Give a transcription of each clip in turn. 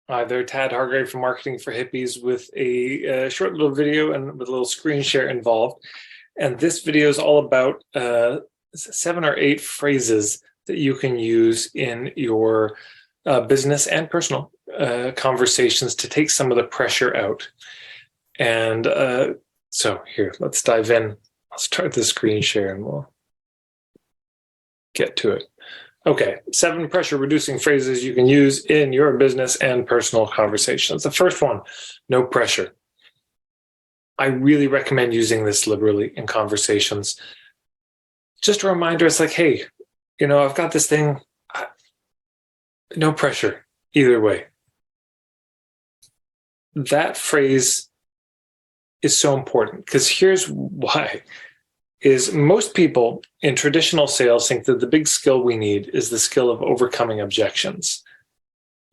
Hi there, Tad Hargrave from Marketing for Hippies with a short little video and with a little screen share involved. And this video is all about 7 or 8 phrases that you can use in your business and personal conversations to take some of the pressure out. And so here, let's dive in. I'll start the screen share and we'll get to it. Okay, 7 pressure reducing phrases you can use in your business and personal conversations. The first one, no pressure. I really recommend using this liberally in conversations. Just a reminder, it's like, hey, I've got this thing, no pressure either way. That phrase is so important because here's why. Is most people in traditional sales think that the big skill we need is the skill of overcoming objections.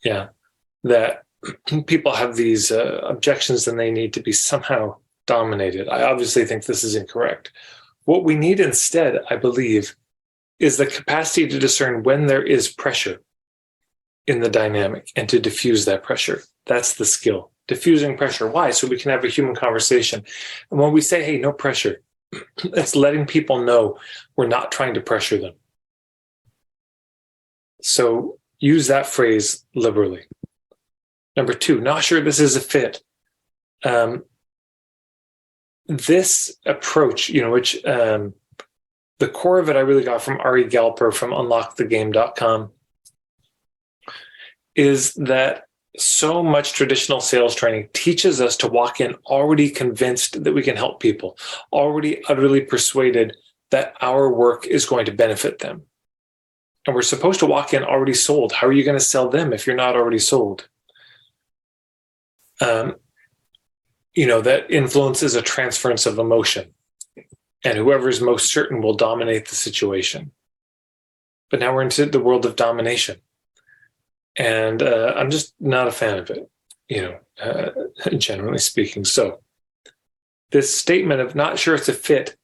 Yeah, that people have these objections and they need to be somehow dominated. I obviously think this is incorrect. What we need instead, I believe, is the capacity to discern when there is pressure in the dynamic and to diffuse that pressure. That's the skill. Diffusing pressure. Why? So we can have a human conversation. And when we say, hey, no pressure, it's letting people know we're not trying to pressure them. So use that phrase liberally. Number 2, not sure this is a fit. This approach, which the core of it I really got from Ari Galper from unlockthegame.com, is that so much traditional sales training teaches us to walk in already convinced that we can help people, already utterly persuaded that our work is going to benefit them. And we're supposed to walk in already sold. How are you going to sell them if you're not already sold? That influence is a transference of emotion. And whoever is most certain will dominate the situation. But now we're into the world of domination. And I'm just not a fan of it, generally speaking. So this statement of not sure it's a fit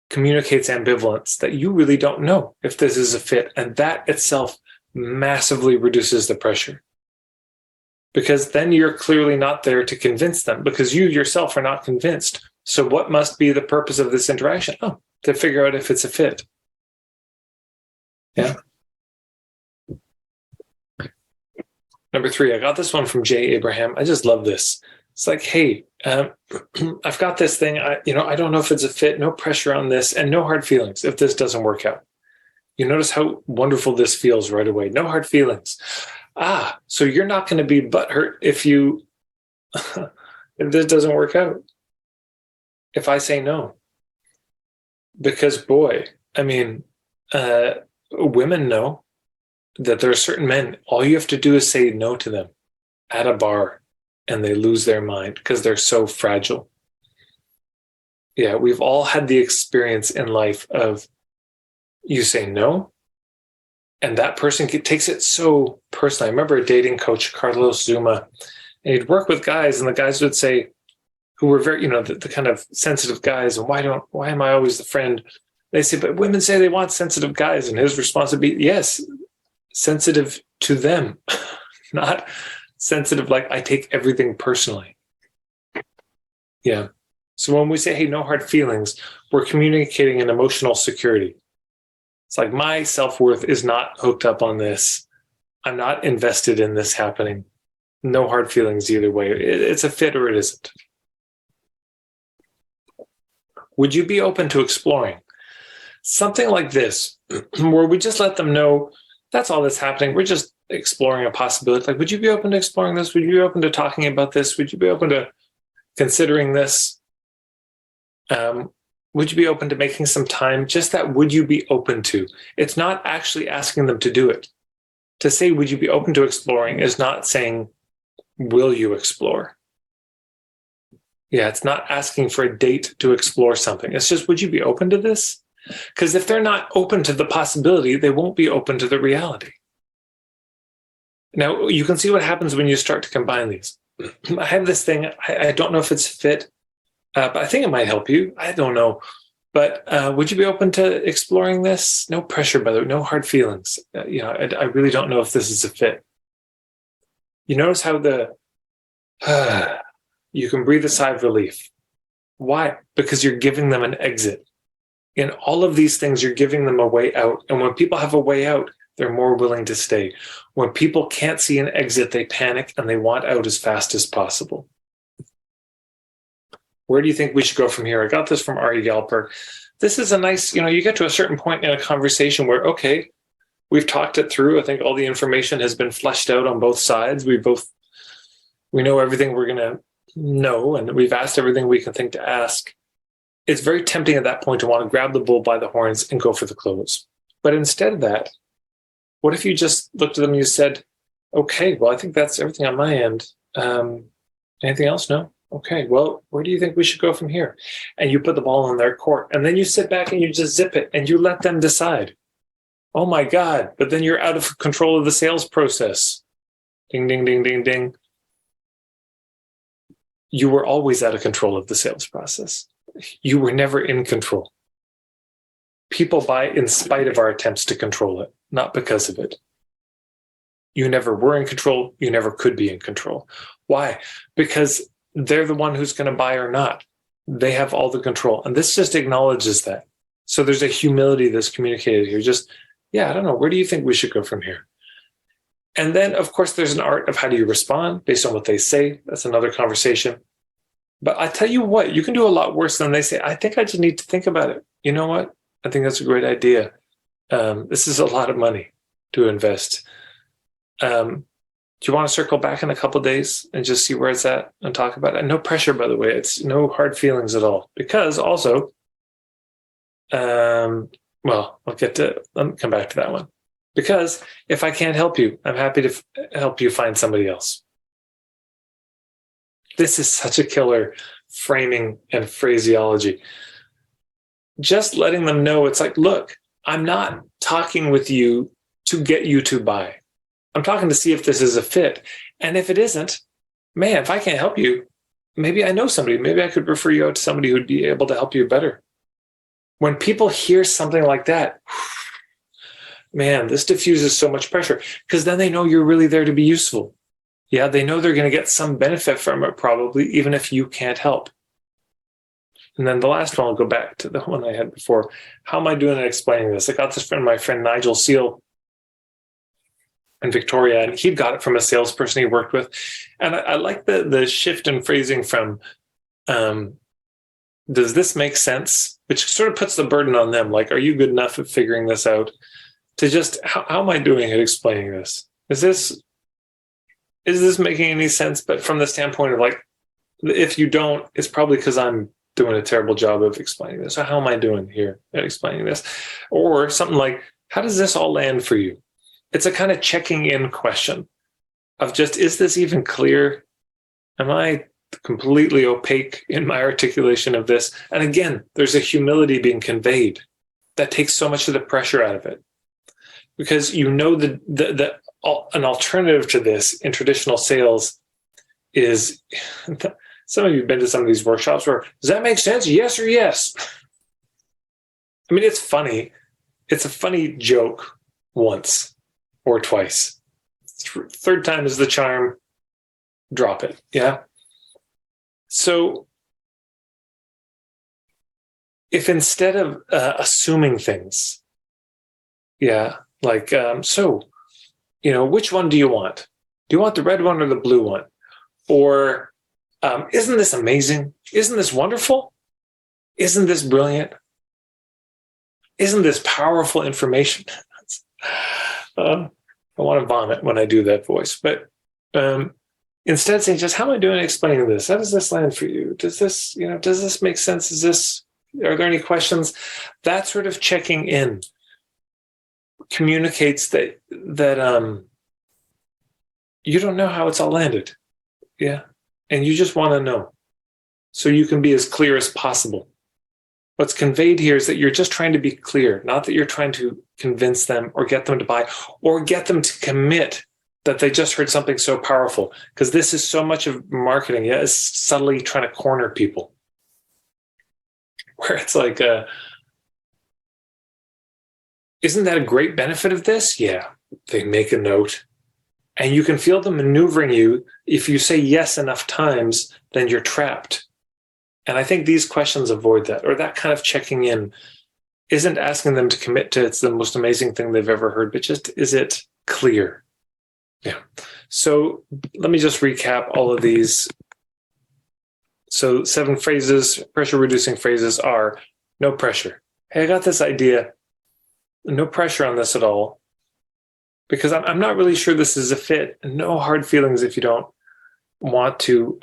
communicates ambivalence, that you really don't know if this is a fit. And that itself massively reduces the pressure. Because then you're clearly not there to convince them because you yourself are not convinced. So what must be the purpose of this interaction? Oh, to figure out if it's a fit. Yeah. Number 3, I got this one from Jay Abraham. I just love this. It's like, hey, I've got this thing. I don't know if it's a fit, no pressure on this, and no hard feelings if this doesn't work out. You notice how wonderful this feels right away. No hard feelings. So you're not going to be butthurt if this doesn't work out. If I say no. Because boy, women know that there are certain men, all you have to do is say no to them at a bar and they lose their mind because they're so fragile. Yeah, we've all had the experience in life of you say no and that person takes it so personally. I remember a dating coach, Carlos Zuma, and he'd work with guys and the guys would say, who were very, the kind of sensitive guys, and why am I always the friend? They say, but women say they want sensitive guys. And his response would be, yes, sensitive to them, not sensitive like I take everything personally. Yeah. So when we say, hey, no hard feelings, we're communicating an emotional security. It's like my self-worth is not hooked up on this. I'm not invested in this happening. No hard feelings either way. It's a fit or it isn't. Would you be open to exploring something like this, where we just let them know that's all that's happening? We're just exploring a possibility. Like, would you be open to exploring this? Would you be open to talking about this? Would you be open to considering this? Would you be open to making some time? Just that, would you be open to? It's not actually asking them to do it. To say, would you be open to exploring is not saying, will you explore? Yeah, it's not asking for a date to explore something. It's just, would you be open to this? Because if they're not open to the possibility, they won't be open to the reality. Now, you can see what happens when you start to combine these. I have this thing, I don't know if it's fit, but I think it might help you. I don't know. But would you be open to exploring this? No pressure, by the way, no hard feelings. I really don't know if this is a fit. You notice how you can breathe a sigh of relief. Why? Because you're giving them an exit. In all of these things, you're giving them a way out. And when people have a way out, they're more willing to stay. When people can't see an exit, they panic and they want out as fast as possible. Where do you think we should go from here? I got this from Ari Galper. This is a nice, you get to a certain point in a conversation where, okay, we've talked it through. I think all the information has been fleshed out on both sides. We know everything we're going to know, and we've asked everything we can think to ask. It's very tempting at that point to want to grab the bull by the horns and go for the close. But instead of that, what if you just looked at them and you said, okay, well, I think that's everything on my end. Anything else? No? Okay, well, where do you think we should go from here? And you put the ball in their court. And then you sit back and you just zip it and you let them decide. Oh my God, but then you're out of control of the sales process. Ding, ding, ding, ding, ding. You were always out of control of the sales process. You were never in control. People buy in spite of our attempts to control it, not because of it. You never were in control. You never could be in control. Why? Because they're the one who's going to buy or not. They have all the control. And this just acknowledges that. So there's a humility that's communicated here. Just, I don't know. Where do you think we should go from here? And then, of course, there's an art of how do you respond based on what they say. That's another conversation. But I tell you what, you can do a lot worse than they say. I think I just need to think about it. You know what? I think that's a great idea. This is a lot of money to invest. Do you want to circle back in a couple of days and just see where it's at and talk about it? No pressure, by the way. It's no hard feelings at all. Because also, I'll come back to that one. Because if I can't help you, I'm happy to help you find somebody else. This is such a killer framing and phraseology. Just letting them know, it's like, look, I'm not talking with you to get you to buy. I'm talking to see if this is a fit. And if it isn't, man, if I can't help you, maybe I know somebody. Maybe I could refer you out to somebody who'd be able to help you better. When people hear something like that, man, this diffuses so much pressure because then they know you're really there to be useful. Yeah, they know they're going to get some benefit from it probably, even if you can't help. And then the last one, I'll go back to the one I had before. How am I doing at explaining this? I got this from my friend Nigel Seal in Victoria, and he got it from a salesperson he worked with. And I like the shift in phrasing from, does this make sense? Which sort of puts the burden on them. Like, are you good enough at figuring this out? To just, how am I doing at explaining this? Is this making any sense? But from the standpoint of like, if you don't, it's probably because I'm doing a terrible job of explaining this. So how am I doing here at explaining this? Or something like, how does this all land for you? It's a kind of checking in question of just, is this even clear? Am I completely opaque in my articulation of this? And again, there's a humility being conveyed that takes so much of the pressure out of it. Because you know an alternative to this in traditional sales is, some of you have been to some of these workshops where, does that make sense? Yes or yes? I mean, it's funny. It's a funny joke once or twice. Third time is the charm. Drop it. Yeah. So if instead of assuming things, like, which one do you want? Do you want the red one or the blue one? Or isn't this amazing? Isn't this wonderful? Isn't this brilliant? Isn't this powerful information? I want to vomit when I do that voice. But instead saying, just how am I doing explaining this? How does this land for you? Does this make sense? Are there any questions? That sort of checking in communicates that you don't know how it's all landed. Yeah. And you just want to know so you can be as clear as possible. What's conveyed here is that you're just trying to be clear, not that you're trying to convince them or get them to buy or get them to commit that they just heard something so powerful. Because this is so much of marketing, is subtly trying to corner people. Where it's like, isn't that a great benefit of this? Yeah, they make a note. And you can feel them maneuvering you. If you say yes enough times, then you're trapped. And I think these questions avoid that, or that kind of checking in isn't asking them to commit to it's the most amazing thing they've ever heard, but just, is it clear? Yeah. So let me just recap all of these. So 7 phrases, pressure reducing phrases are no pressure. Hey, I got this idea. No pressure on this at all, because I'm not really sure this is a fit. No hard feelings if you don't want to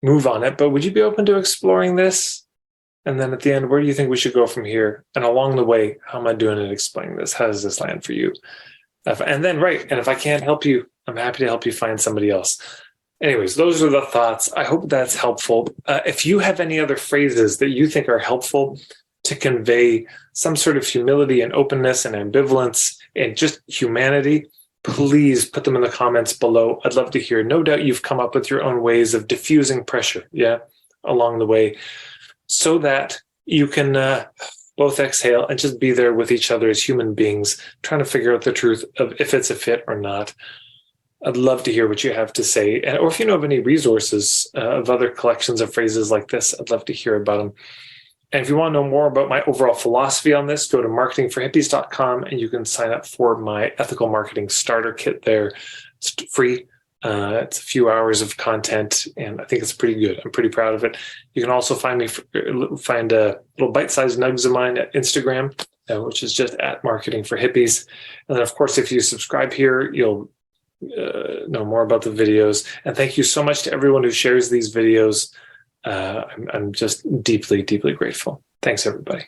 move on it, but would you be open to exploring this? And then at the end, where do you think we should go from here? And along the way, how am I doing at explaining this? How does this land for you? And then, right, and if I can't help you, I'm happy to help you find somebody else. Anyways, those are the thoughts. I hope that's helpful. If you have any other phrases that you think are helpful to convey some sort of humility and openness and ambivalence and just humanity, please put them in the comments below. I'd love to hear. No doubt you've come up with your own ways of diffusing pressure, along the way, so that you can both exhale and just be there with each other as human beings, trying to figure out the truth of if it's a fit or not. I'd love to hear what you have to say. Or if you know of any resources of other collections of phrases like this, I'd love to hear about them. And if you want to know more about my overall philosophy on this, go to marketingforhippies.com and you can sign up for my ethical marketing starter kit there. It's free. It's a few hours of content, and I think it's pretty good. I'm pretty proud of it. You can also find little bite-sized nugs of mine at Instagram, which is just at Marketing for Hippies. And then, of course, if you subscribe here, you'll know more about the videos. And thank you so much to everyone who shares these videos. I'm just deeply, deeply grateful. Thanks, everybody.